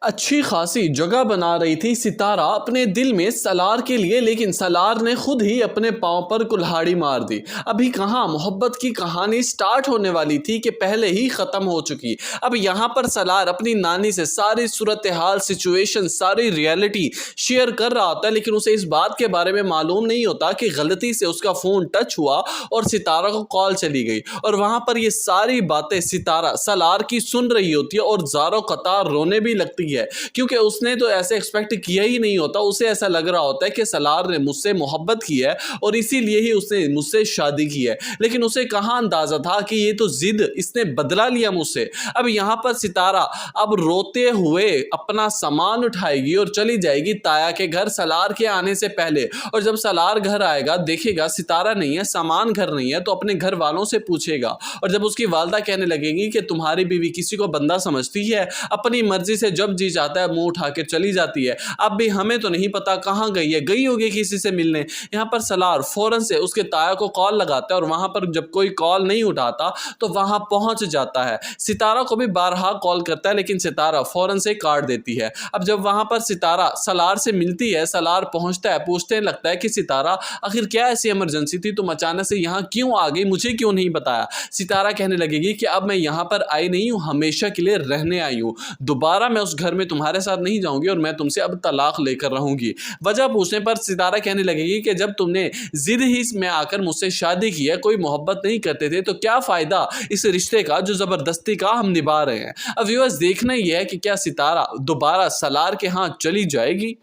अच्छी खासी जगह बना रही थी सितारा अपने दिल में सलार के लिए, लेकिन सलार ने खुद ही अपने पांव पर कुल्हाड़ी मार दी। अभी कहाँ मोहब्बत की कहानी स्टार्ट होने वाली थी कि पहले ही खत्म हो चुकी। अब यहाँ पर सलार अपनी नानी से सारी सूरत हाल, सिचुएशन, सारी रियलिटी शेयर कर रहा होता है, लेकिन उसे इस बात के बारे में मालूम नहीं होता कि गलती से उसका फोन टच हुआ और सितारा को कॉल चली गई। और वहां पर ये सारी बातें सितारा सलार की सुन रही होती है और ज़ारो कतार रोने भी लगती है, क्योंकि उसने तो ऐसे एक्सपेक्ट किया ही नहीं होता। उसे ऐसा लग रहा होता है कि सलार ने मुझसे मोहब्बत की है और इसीलिए ही उसने मुझसे शादी की है, लेकिन उसे कहाँ अंदाजा था कि ये तो जिद इसने बदला लिया मुझसे। अब यहाँ पर सितारा अब रोते हुए अपना सामान उठाएगी और चली जाएगी ताया के घर सलार के आने से पहले। और जब सलार घर आएगा, देखेगा सितारा नहीं है, सामान घर नहीं है, तो अपने घर वालों से पूछेगा। और जब उसकी वालदा कहने लगेगी कि तुम्हारी बीवी किसी को बंदा समझती है, अपनी मर्जी से जब जी जाता है मुंह उठा के चली जाती है, अब भी हमें तो नहीं पता कहाँ गई है, गई होगी किसी से मिलने। यहाँ पर सलार फौरन से उसके ताया को कॉल लगाता है और वहां पर जब कोई कॉल नहीं उठाता तो वहां पहुंच जाता है। सितारा को भी बारहा कॉल करता है, लेकिन सितारा फौरन से काट देती है। अब जब वहां पर सितारा सलार से मिलती है, सलार पहुंचता है, पूछने लगता है कि सितारा आखिर क्या ऐसी इमरजेंसी थी, तुम अचानक से यहाँ क्यों आ गई, मुझे क्यों नहीं बताया। सितारा कहने लगेगी कि अब मैं यहाँ पर आई नहीं हूँ, हमेशा के लिए रहने आई हूँ, दोबारा मैं उस घर में तुम्हारे साथ नहीं जाऊंगी और मैं तुमसे अब तलाक लेकर रहूंगी। वजह पूछने पर सितारा कहने लगेगी कि जब तुमने जिद ही में आकर मुझसे शादी की है, कोई मोहब्बत नहीं करते थे, तो क्या फायदा इस रिश्ते का जो जबरदस्ती का हम निभा रहे हैं। अब व्यूअर्स देखना ही है कि क्या सितारा दोबारा सलार के हाथ चली जाएगी।